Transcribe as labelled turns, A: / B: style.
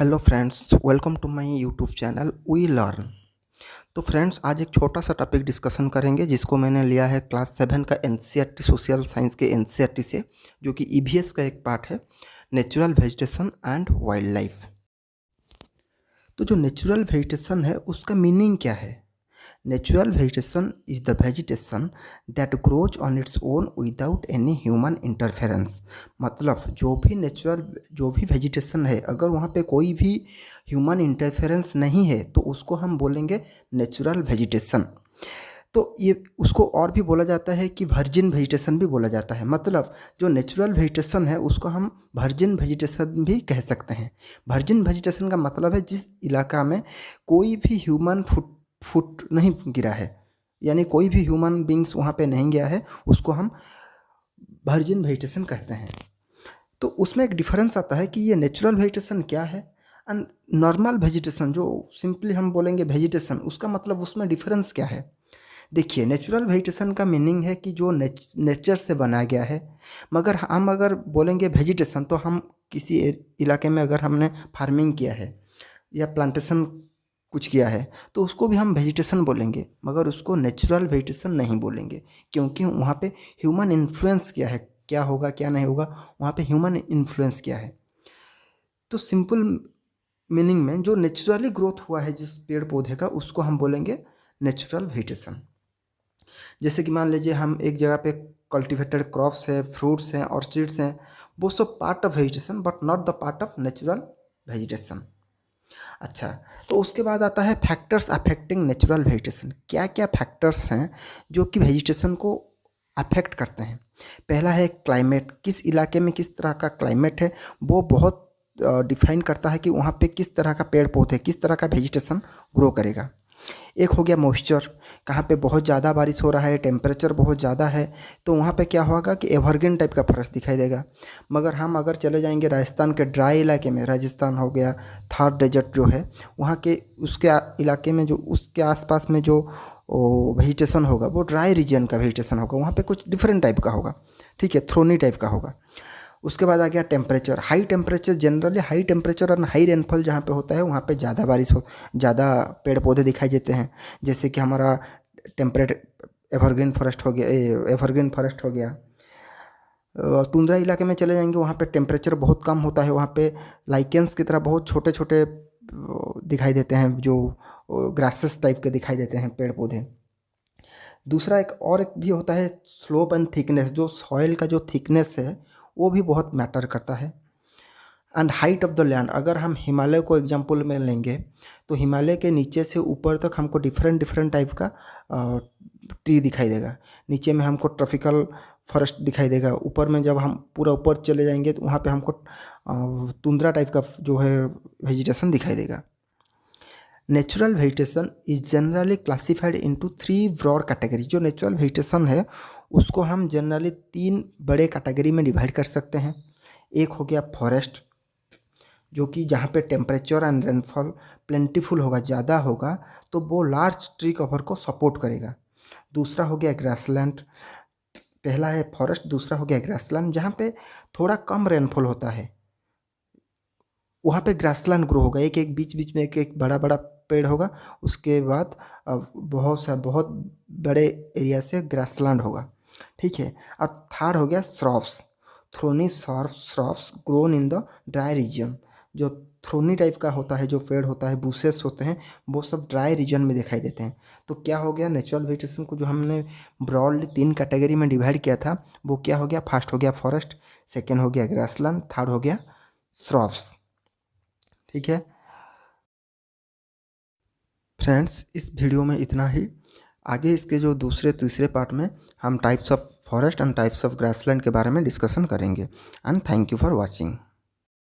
A: Hello friends, welcome to my YouTube channel we learn. तो friends, आज एक छोटा सा टॉपिक डिस्कशन करेंगे जिसको मैंने लिया है क्लास 7 का एनसीईआरटी सोशल साइंस के एनसीईआरटी से, जो कि ईवीएस का एक पार्ट है, natural vegetation and wild life. तो जो नेचुरल वेजिटेशन है उसका मीनिंग क्या है? Natural vegetation is the vegetation that grows on its own without any human interference. मतलब जो भी वेजिटेशन है, अगर वहाँ पे कोई भी ह्यूमन इंटरफेरेंस नहीं है तो उसको हम बोलेंगे नेचुरल वेजिटेशन। तो ये उसको और भी बोला जाता है कि वर्जिन वेजिटेशन भी बोला जाता है। मतलब जो नेचुरल वेजिटेशन है उसको हम वर्जिन वेजिटेशन भी कह सकते हैं। वर्जिन वेजिटेशन का मतलब है जिस इलाका में कोई भी ह्यूमन फुट नहीं गिरा है, यानी कोई भी ह्यूमन बींग्स वहाँ पे नहीं गया है, उसको हम वर्जिन वेजिटेशन कहते हैं। तो उसमें एक डिफरेंस आता है कि ये नेचुरल वेजिटेशन क्या है एंड नॉर्मल वेजिटेशन, जो सिंपली हम बोलेंगे वेजिटेशन, उसका मतलब उसमें डिफरेंस क्या है। देखिए, नेचुरल वेजिटेशन का मीनिंग है कि जो नेचर से बनाया गया है। मगर हम अगर बोलेंगे वेजिटेशन तो हम किसी इलाके में अगर हमने फार्मिंग किया है या प्लांटेशन कुछ किया है तो उसको भी हम वेजिटेशन बोलेंगे, मगर उसको नेचुरल वेजिटेशन नहीं बोलेंगे, क्योंकि वहाँ पे ह्यूमन इन्फ्लुएंस क्या है, क्या होगा क्या नहीं होगा, वहाँ पे ह्यूमन इन्फ्लुएंस क्या है। तो सिंपल मीनिंग में जो नेचुरली ग्रोथ हुआ है जिस पेड़ पौधे का, उसको हम बोलेंगे नेचुरल वेजिटेशन। जैसे कि मान लीजिए हम एक जगह पे कल्टिवेटेड क्रॉप्स है, फ्रूट्स हैं, ऑर्चिड्स हैं, वो सब part of vegetation but not the part of natural vegetation. अच्छा, तो उसके बाद आता है फैक्टर्स अफेक्टिंग नेचुरल वेजिटेशन। क्या क्या फैक्टर्स हैं जो कि वेजिटेशन को अफेक्ट करते हैं? पहला है क्लाइमेट। किस इलाके में किस तरह का क्लाइमेट है वो बहुत डिफाइन करता है कि वहाँ पे किस तरह का पेड़ पौधे, किस तरह का वेजिटेशन ग्रो करेगा। एक हो गया मॉइस्चर। कहाँ पे बहुत ज़्यादा बारिश हो रहा है, टेम्परेचर बहुत ज़्यादा है, तो वहाँ पे क्या होगा कि एवरग्रीन टाइप का फॉरेस्ट दिखाई देगा। मगर हम अगर चले जाएंगे राजस्थान के ड्राई इलाके में, राजस्थान हो गया, थार डेजर्ट जो है, वहाँ के उसके इलाके में जो उसके आसपास में जो वेजिटेशन होगा वो ड्राई रीजन का वेजिटेशन होगा, वहाँ पे कुछ डिफरेंट टाइप का होगा, ठीक है, थ्रोनी टाइप का होगा। उसके बाद आ गया temperature. High temperature, generally high temperature और हाई रेनफॉल जहाँ पे होता है वहाँ पे ज़्यादा बारिश हो, ज़्यादा पेड़ पौधे दिखाई देते हैं। जैसे कि हमारा टेम्परेट एवरग्रीन फॉरेस्ट हो गया। तुंद्रा इलाके में चले जाएंगे, वहाँ पे टेम्परेचर बहुत कम होता है, वहाँ पे लाइकेंस की तरह बहुत छोटे छोटे दिखाई देते हैं, जो ग्रासेस टाइप के दिखाई देते हैं पेड़ पौधे। दूसरा एक भी होता है स्लोप एंड थिकनेस। जो सॉइल का जो थिकनेस है वो भी बहुत मैटर करता है। And height of the land. अगर हम हिमालय को एग्जांपल में लेंगे तो हिमालय के नीचे से ऊपर तक हमको डिफरेंट डिफरेंट टाइप का ट्री दिखाई देगा। नीचे में हमको ट्रॉपिकल फॉरेस्ट दिखाई देगा, ऊपर में जब हम पूरा ऊपर चले जाएंगे तो वहाँ पे हमको तुंद्रा टाइप का जो है वेजिटेशन दिखाई देगा। Natural vegetation is generally classified into 3 broad category. जो नेचुरल वेजिटेशन है उसको हम जनरली 3 बड़े कैटेगरी में डिवाइड कर सकते हैं। एक हो गया फॉरेस्ट, जो कि जहाँ पे टेम्परेचर एंड रेनफॉल प्लेंटीफुल होगा, ज़्यादा होगा, तो वो लार्ज ट्री कवर को सपोर्ट करेगा। दूसरा हो गया ग्रासलैंड। पहला है फॉरेस्ट, दूसरा हो गया ग्रासलैंड। जहाँ पे थोड़ा कम रेनफॉल होता है वहाँ पे ग्रासलैंड ग्रो होगा, एक एक बीच बीच में एक एक बड़ा बड़ा पेड़ होगा, उसके बाद बहुत बड़े एरिया से ग्रासलैंड होगा, ठीक है। और थर्ड हो गया Shroffs. Thorny Shroffs grown in the dry region. जो थ्रोनी टाइप का होता है, जो पेड़ होता है, बुशेस होते हैं, वो सब ड्राई रीजन में दिखाई देते हैं। तो क्या हो गया, नेचुरल वेजिटेशन को जो हमने ब्रॉडली 3 कैटेगरी में डिवाइड किया था वो क्या हो गया, फर्स्ट हो गया फॉरेस्ट, सेकेंड हो गया ग्रासलैंड, थर्ड हो गया श्रॉफ्स, ठीक है। फ्रेंड्स, इस वीडियो में इतना ही। आगे इसके जो दूसरे तीसरे पार्ट में हम types of forest and types of grassland के बारे में डिस्कशन करेंगे। And thank you for watching.